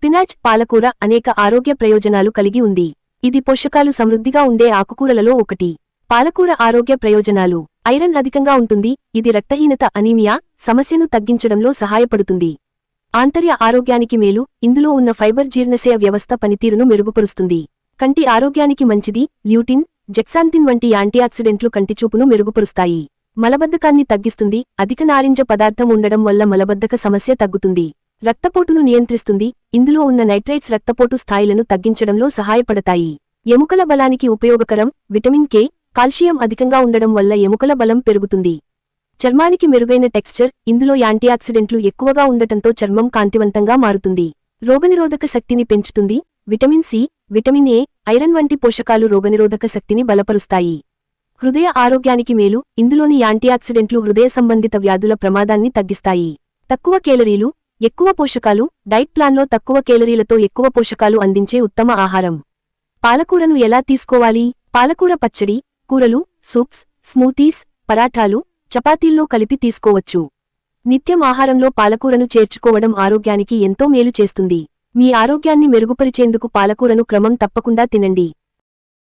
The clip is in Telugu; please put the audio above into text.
స్పినాచ్ పాలకూర అనేక ఆరోగ్య ప్రయోజనాలు కలిగి ఉంది. ఇది పోషకాలు సమృద్ధిగా ఉండే ఆకుకూరలలో ఒకటి. పాలకూర ఆరోగ్య ప్రయోజనాలు: ఐరన్ అధికంగా ఉంటుంది, ఇది రక్తహీనత అనీమియా సమస్యను తగ్గించడంలో సహాయపడుతుంది. ఆంతర్య ఆరోగ్యానికి మేలు, ఇందులో ఉన్న ఫైబర్ జీర్ణశయ వ్యవస్థ పనితీరును మెరుగుపరుస్తుంది. కంటి ఆరోగ్యానికి మంచిది, ల్యూటిన్, జెక్సాంతిన్ వంటి యాంటీఆక్సిడెంట్లు కంటిచూపును మెరుగుపరుస్తాయి. మలబద్ధకాన్ని తగ్గిస్తుంది, అధిక నారింజ పదార్థం ఉండడం వల్ల మలబద్ధక సమస్య తగ్గుతుంది. రక్తపోటును నియంత్రిస్తుంది, ఇందులో ఉన్న నైట్రైట్స్ రక్తపోటు స్థాయిలను తగ్గించడంలో సహాయపడతాయి. ఎముకల బలానికి ఉపయోగకరం, విటమిన్ కే, కాల్షియం అధికంగా ఉండడం వల్ల ఎముకల బలం పెరుగుతుంది. చర్మానికి మెరుగైన టెక్స్చర్, ఇందులో యాంటీఆక్సిడెంట్లు ఎక్కువగా ఉండటంతో చర్మం కాంతివంతంగా మారుతుంది. రోగనిరోధక శక్తిని పెంచుతుంది, vitamin C, vitamin A, iron వంటి పోషకాలు రోగనిరోధక శక్తిని బలపరుస్తాయి. హృదయ ఆరోగ్యానికి మేలు, ఇందులోని యాంటీఆక్సిడెంట్లు హృదయ సంబంధిత వ్యాధుల ప్రమాదాన్ని తగ్గిస్తాయి. తక్కువ కేలరీలు, ఎక్కువ పోషకాలు, డైట్ ప్లాన్లో తక్కువ కేలరీలతో ఎక్కువ పోషకాలు అందించే ఉత్తమ ఆహారం. పాలకూరను ఎలా తీసుకోవాలి? పాలకూర పచ్చడి, కూరలు, సూప్స్, స్మూతీస్, పరాఠాలు, చపాతీల్లో కలిపి తీసుకోవచ్చు. నిత్యం ఆహారంలో పాలకూరను చేర్చుకోవడం ఆరోగ్యానికి ఎంతో మేలు చేస్తుంది. మీ ఆరోగ్యాన్ని మెరుగుపరిచేందుకు పాలకూరను క్రమం తప్పకుండా తినండి.